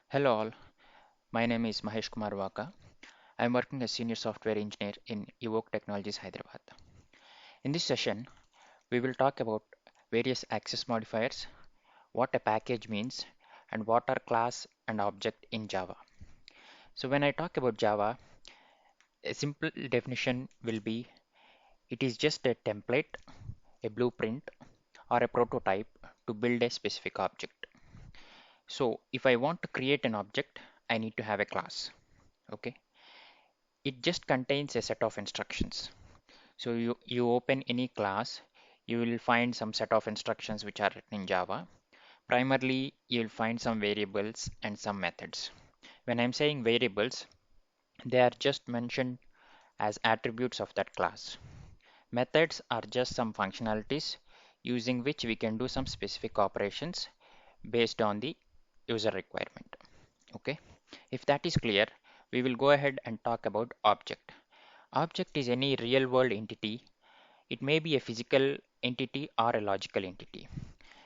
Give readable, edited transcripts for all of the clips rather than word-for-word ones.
Hello all, my name is Mahesh Kumar Waka. I am working as Senior Software Engineer in Evoke Technologies, Hyderabad. In this session, we will talk about various access modifiers, what a package means, and what are class and object in Java. So when I talk about Java, a simple definition will be it is just a template, a blueprint, or a prototype to build a specific object. So if I want to create an object, I need to have a class. Okay, it just contains a set of instructions. So you open any class, you will find some set of instructions which are written in Java. Primarily, you'll find some variables and some methods. When I'm saying variables, they are just mentioned as attributes of that class. Methods are just some functionalities using which we can do some specific operations based on the user requirement. Okay, if that is clear, we will go ahead and talk about object. Object is any real world entity. It may be a physical entity or a logical entity.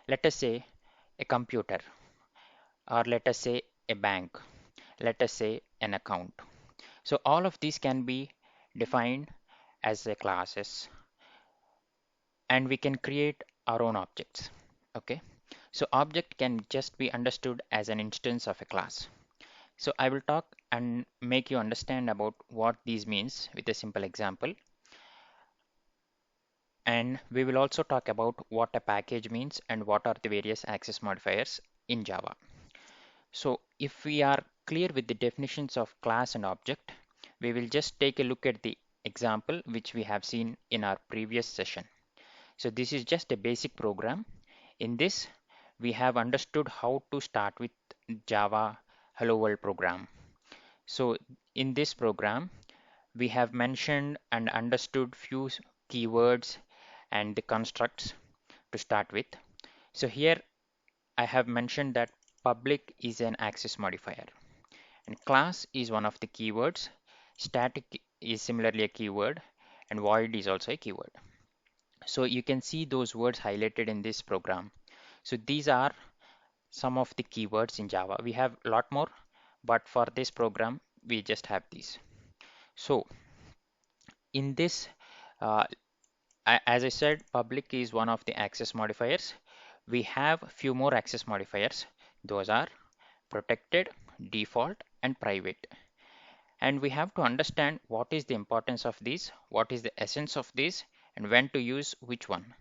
Let us say a computer, or let us say a bank, let us say an account. So all of these can be defined as a classes, and we can create our own objects. Okay. So object can just be understood as an instance of a class. So I will talk and make you understand about what these means with a simple example. And we will also talk about what a package means and what are the various access modifiers in Java. So if we are clear with the definitions of class and object, we will just take a look at the example which we have seen in our previous session. So this is just a basic program. In this, we have understood how to start with Java Hello World program. So in this program, we have mentioned and understood few keywords and the constructs to start with. So here I have mentioned that public is an access modifier and class is one of the keywords. Static is similarly a keyword and void is also a keyword. So you can see those words highlighted in this program. So these are some of the keywords in Java. We have a lot more, but for this program, we just have these. So in this, uh, as I said, public is one of the access modifiers. We have few more access modifiers. Those are protected, default, and private. And we have to understand what is the importance of these, what is the essence of these, and when to use which one.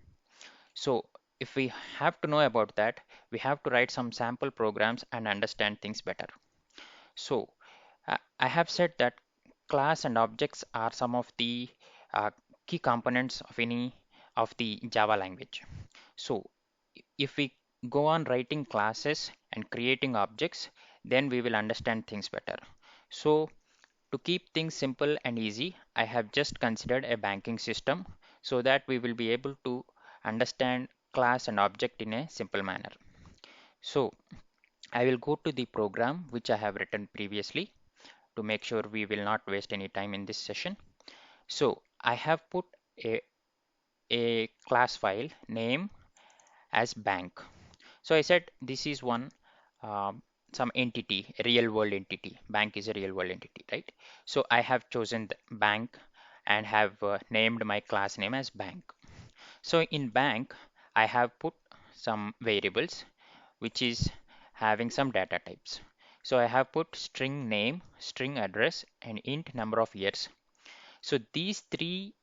So if we have to know about that, we have to write some sample programs and understand things better. So I have said that class and objects are some of the uh, key components of any of the Java language. So if we go on writing classes and creating objects, then we will understand things better. So to keep things simple and easy, I have just considered a banking system so that we will be able to understand class and object in a simple manner. So I will go to the program which I have written previously to make sure we will not waste any time in this session. So I have put a class file name as bank. So I said this is one some entity, a real world entity. Bank is a real world entity, right? So I have chosen the bank and have named my class name as bank. So in bank, I have put some variables which is having some data types. So I have put string name, string address, and int number of years. So these three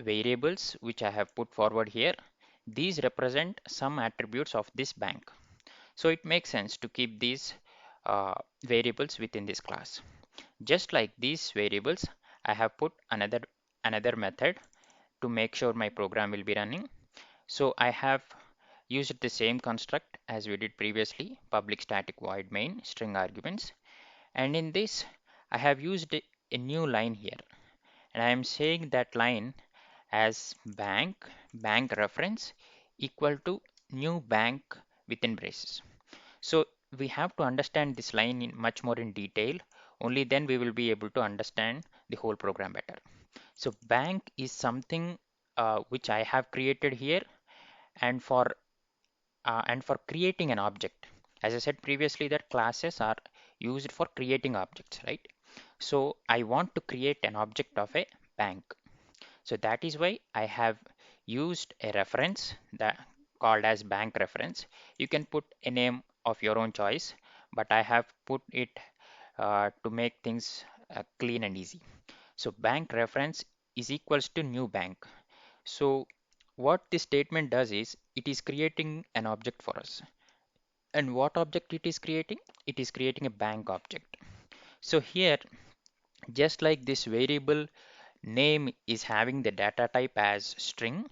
variables which I have put forward here, these represent some attributes of this bank. So it makes sense to keep these variables within this class. Just like these variables, I have put another method to make sure my program will be running. So I have used the same construct as we did previously, public static void main string arguments. And in this, I have used a new line here. And I am saying that line as bank reference equal to new bank within braces. So we have to understand this line in much more in detail. Only then we will be able to understand the whole program better. So bank is something which I have created here, and for creating an object, as I said previously, that classes are used for creating objects, right? So I want to create an object of a bank. So that is why I have used a reference that called as bank reference. You can put a name of your own choice, but I have put it to make things clean and easy. So bank reference is equals to new bank. So what this statement does is it is creating an object for us. And what object it is creating? It is creating a bank object. So here, just like this variable name is having the data type as string,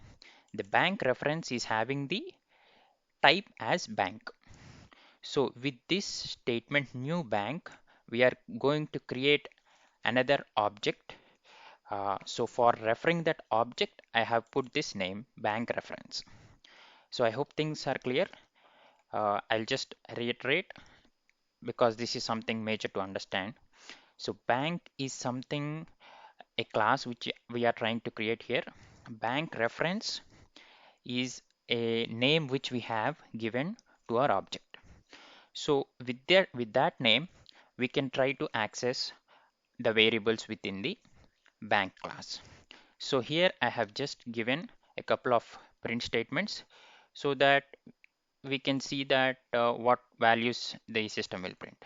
the bank reference is having the type as bank. So with this statement new bank, we are going to create another object. So for referring that object, I have put this name bank reference. So I hope things are clear. I'll just reiterate because this is something major to understand. So bank is something, a class which we are trying to create here. Bank reference is a name which we have given to our object. So with that name, we can try to access the variables within the bank class. So here I have just given a couple of print statements so that we can see that what values the system will print.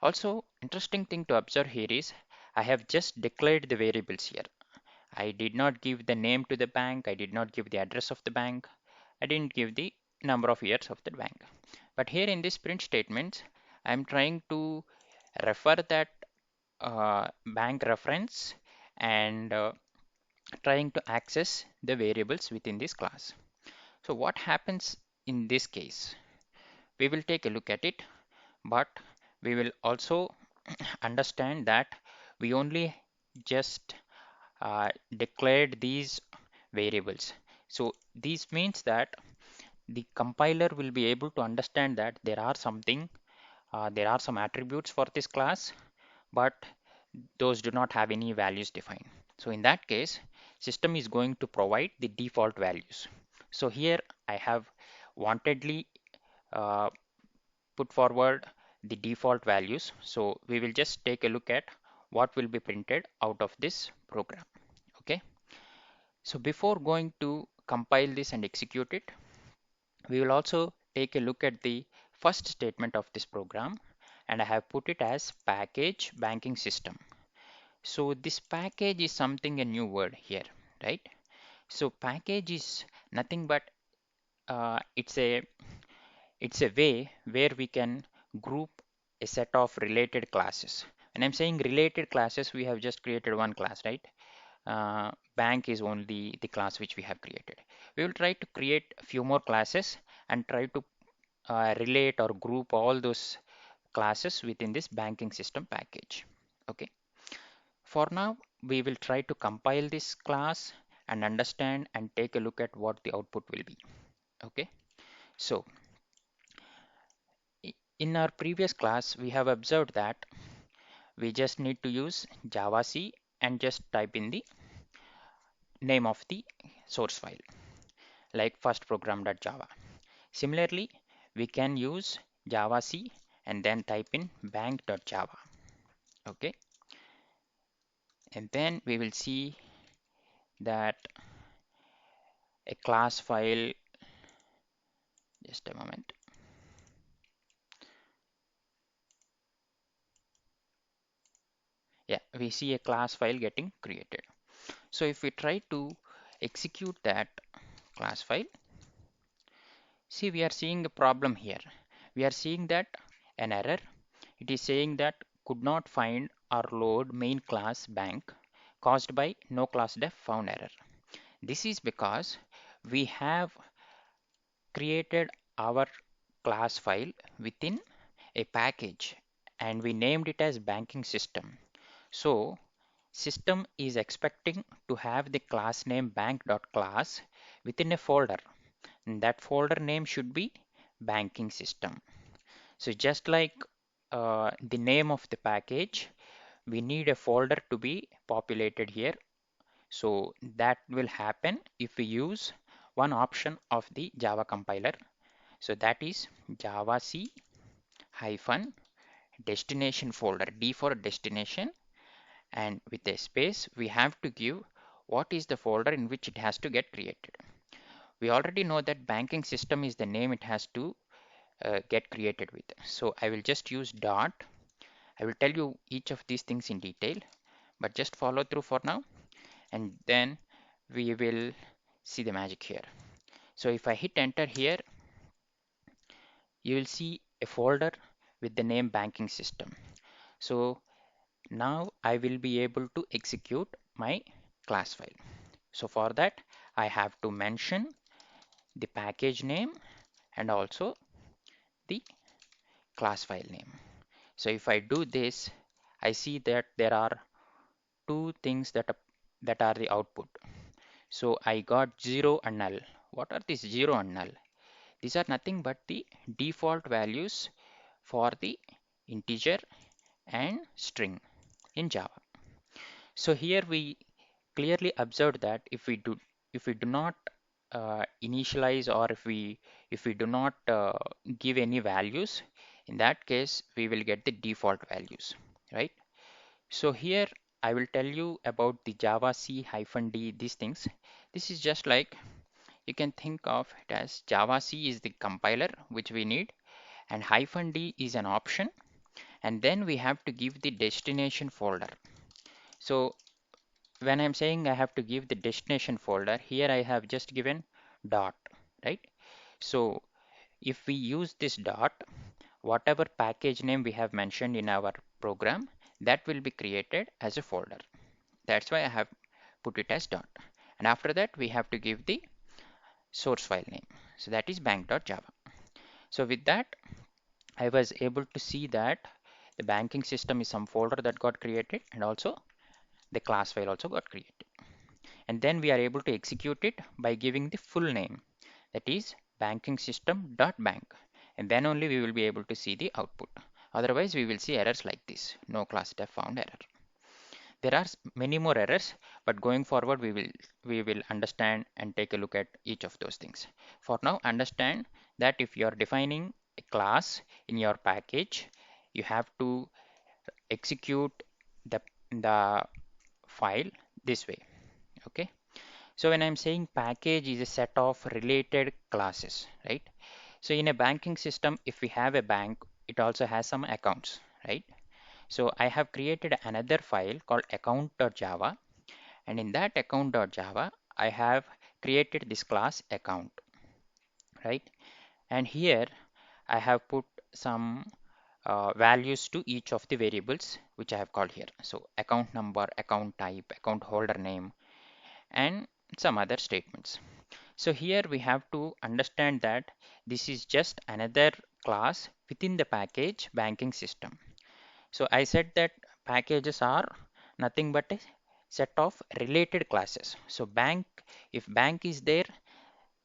Also, interesting thing to observe here is I have just declared the variables here. I did not give the name to the bank, I did not give the address of the bank, I didn't give the number of years of the bank. But here in this print statement, I'm trying to refer that bank reference and trying to access the variables within this class. So what happens in this case? We will take a look at it, but we will also understand that we only just declared these variables. So this means that the compiler will be able to understand that there are some attributes for this class, but those do not have any values defined. So in that case, system is going to provide the default values. So here I have wantedly uh, put forward the default values. So we will just take a look at what will be printed out of this program. Okay. So before going to compile this and execute it, we will also take a look at the first statement of this program, and I have put it as package banking system. So this package is something a new word here, right? So package is nothing but it's a way where we can group a set of related classes. When I'm saying related classes, we have just created one class, right? Bank is only the class which we have created. We will try to create a few more classes and try to relate or group all those classes within this banking system package. Okay. For now, we will try to compile this class and understand and take a look at what the output will be. Okay. So in our previous class, we have observed that we just need to use javac and just type in the name of the source file like first program.java. Similarly, we can use javac and then type in bank.java. Okay, and then we will see that a class file, just a moment. Yeah, we see a class file getting created. So if we try to execute that class file, see, we are seeing a problem here. We are seeing that an error. It is saying that could not find or load main class bank caused by no class def found error. This is because we have created our class file within a package and we named it as banking system. So system is expecting to have the class name bank.class within a folder, and that folder name should be banking system. So just like the name of the package, we need a folder to be populated here. So that will happen if we use one option of the Java compiler. So that is javac hyphen destination folder, D for destination, and with a space we have to give what is the folder in which it has to get created. We already know that banking system is the name it has to get created with. So I will just use dot. I will tell you each of these things in detail, but just follow through for now, and then we will see the magic here. So if I hit enter here, you will see a folder with the name banking system. So now I will be able to execute my class file. So for that, I have to mention the package name and also the class file name. So if I do this, I see that there are two things that are the output. So I got 0 and null. What are these 0 and null? These are nothing but the default values for the integer and string in Java. So here we clearly observed that if we do not initialize, or if we do not give any values, in that case we will get the default values, right? So here I will tell you about the Java C-D, these things. This is just like, you can think of it as Java C is the compiler which we need, and -D is an option, and then we have to give the destination folder. So when I'm saying I have to give the destination folder, here I have just given dot, right? So if we use this dot, whatever package name we have mentioned in our program, that will be created as a folder. That's why I have put it as dot. And after that, we have to give the source file name. So that is bank.java. So with that, I was able to see that the banking system is some folder that got created, and also the class file also got created. And then we are able to execute it by giving the full name, that is banking system.bank, and then only we will be able to see the output. Otherwise we will see errors like this, no class def found error. There are many more errors, but going forward we will understand and take a look at each of those things. For now, understand that if you are defining a class in your package, you have to execute the file this way. Okay. So when I'm saying package is a set of related classes, right? So in a banking system, if we have a bank, it also has some accounts, right? So I have created another file called account.java, and in that account.java, I have created this class account, right? And here I have put some values to each of the variables which I have called here. So account number, account type, account holder name, and some other statements. So here we have to understand that this is just another class within the package banking system. So I said that packages are nothing but a set of related classes. So bank, if bank is there,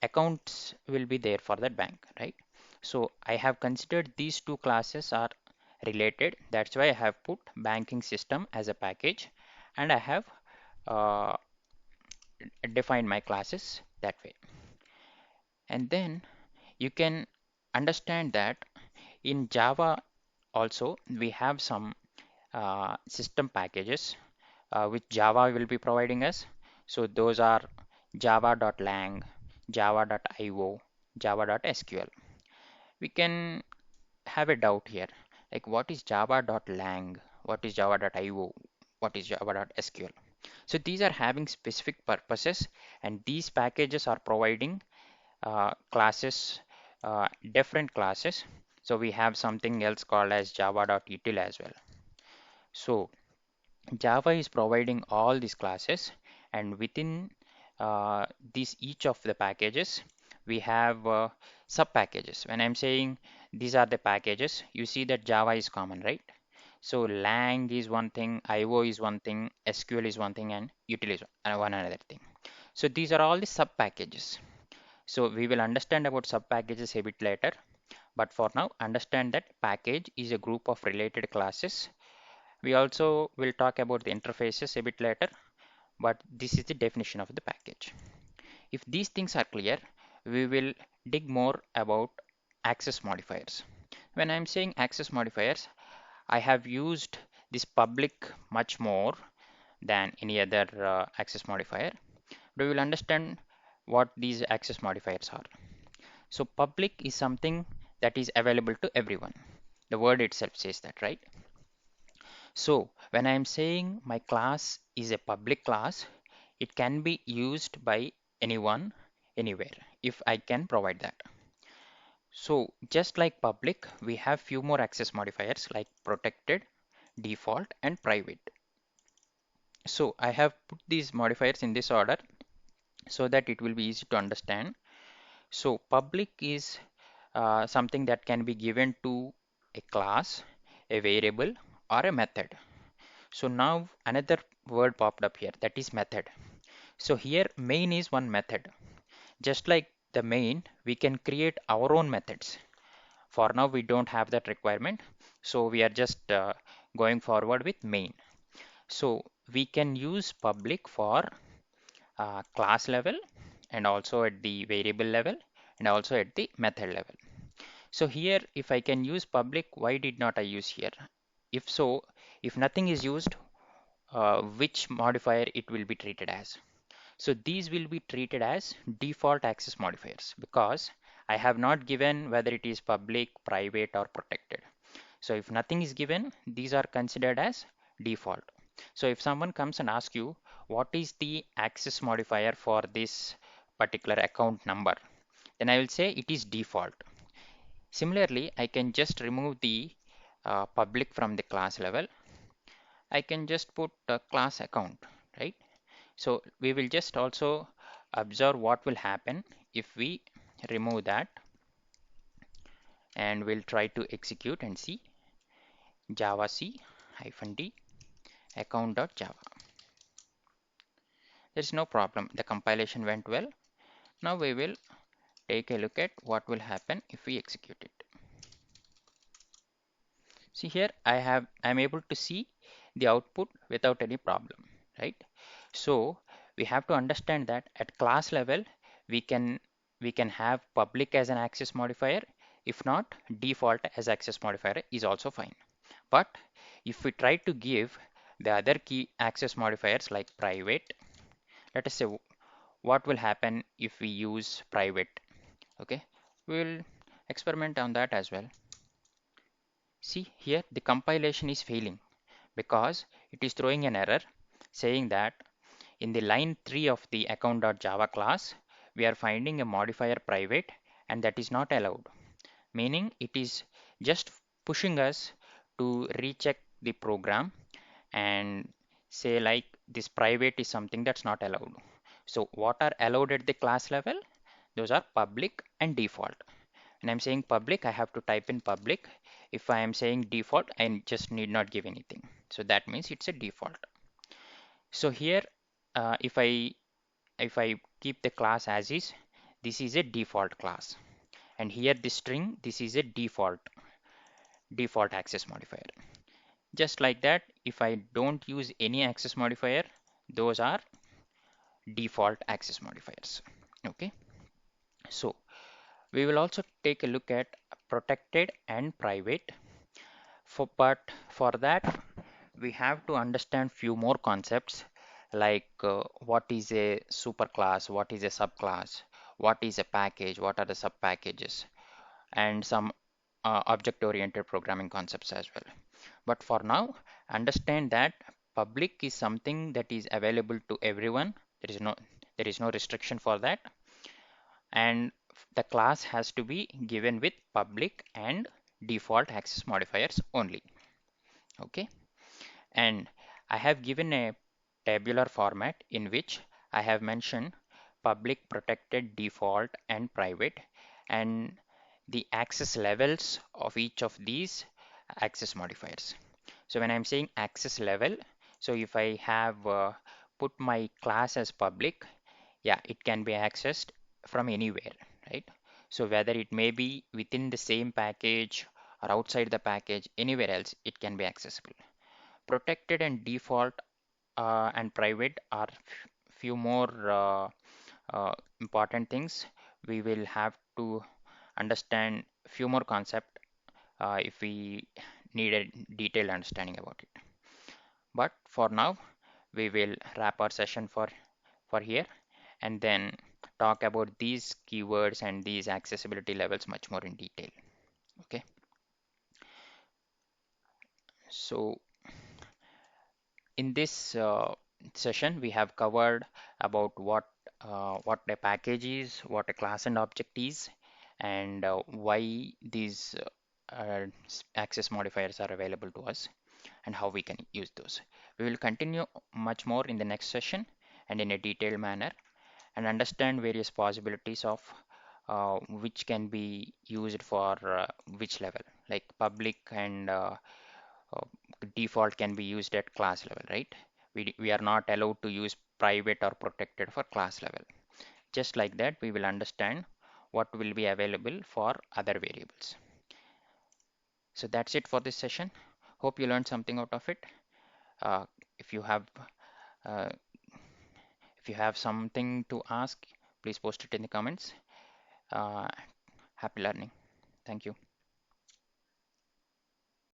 accounts will be there for that bank, right? So I have considered these two classes are related. That's why I have put banking system as a package, and I have uh, defined my classes that way. And then you can understand that in Java also we have some system packages which Java will be providing us. So those are java.lang, java.io, java.sql. We can have a doubt here, like what is java.lang, what is java.io, what is java.sql. So these are having specific purposes, and these packages are providing classes, different classes. So we have something else called as java.util as well. So Java is providing all these classes, and within these each of the packages we have sub packages. When I'm saying these are the packages, you see that Java is common, right? So lang is one thing, IO is one thing, SQL is one thing, and util is one another thing. So these are all the sub packages. So we will understand about sub packages a bit later, but for now understand that package is a group of related classes. We also will talk about the interfaces a bit later, but this is the definition of the package. If these things are clear, we will dig more about access modifiers. When I'm saying access modifiers, I have used this public much more than any other access modifier. But we will understand what these access modifiers are. So public is something that is available to everyone. The word itself says that, right? So when I am saying my class is a public class, it can be used by anyone, anywhere, if I can provide that. So just like public, we have few more access modifiers like protected, default, and private. So I have put these modifiers in this order so that it will be easy to understand. So public is something that can be given to a class, a variable, or a method. So now another word popped up here, that is method. So here main is one method. Just like the main, we can create our own methods. For now, we don't have that requirement. So we are just going forward with main. So we can use public for class level and also at the variable level and also at the method level. So here, if I can use public, why did not I use here? If so, if nothing is used, which modifier it will be treated as? So these will be treated as default access modifiers because I have not given whether it is public, private, or protected. So if nothing is given, these are considered as default. So if someone comes and asks you what is the access modifier for this particular account number, then I will say it is default. Similarly, I can just remove the public from the class level. I can just put a class account, right? So we will just also observe what will happen if we remove that, and we'll try to execute and see java c -d account.java. There's no problem. The compilation went well. Now we will take a look at what will happen if we execute it. See here, I'm able to see the output without any problem, right? So we have to understand that at class level, we can we can have public as an access modifier. If not, default as access modifier is also fine. But if we try to give the other key access modifiers like private, let us say what will happen if we use private. Okay, we'll experiment on that as well. See here, the compilation is failing because it is throwing an error saying that in the line 3 of the account.java class, we are finding a modifier private and that is not allowed, meaning it is just pushing us to recheck the program and say like this private is something that's not allowed. So what are allowed at the class level? Those are public and default. When I'm saying public, I have to type in public. If I am saying default, I just need not give anything. So that means it's a default. So here, if I keep the class as is, this is a default class. And here the string, this is a default access modifier. Just like that, if I don't use any access modifier, those are default access modifiers. Okay. So we will also take a look at protected and private. But for that, we have to understand few more concepts like what is a superclass, what is a subclass, what is a package, what are the sub packages, and some object-oriented programming concepts as well. But for now, understand that public is something that is available to everyone. There is no restriction for that, and the class has to be given with public and default access modifiers only. Okay, and I have given a tabular format in which I have mentioned public, protected, default, and private, and the access levels of each of these access modifiers. So when I'm saying access level, so if I have put my class as public, yeah, it can be accessed from anywhere, right? So whether it may be within the same package or outside the package, anywhere else, it can be accessible. Protected and default and private are few more important things. We will have to understand few more concept if we need a detailed understanding about it. But for now, we will wrap our session for here and then talk about these keywords and these accessibility levels much more in detail. Okay, so in this session, we have covered about what a package is, what a class and object is, and why these access modifiers are available to us, and how we can use those. We will continue much more in the next session and in a detailed manner, and understand various possibilities of which can be used for which level, like public and uh, default can be used at class level, right? We are not allowed to use private or protected for class level. Just like that, we will understand what will be available for other variables. So that's it for this session. Hope you learned something out of it. Uh, if you have uh, if you have something to ask, please post it in the comments. Uh, Happy learning. Thank you.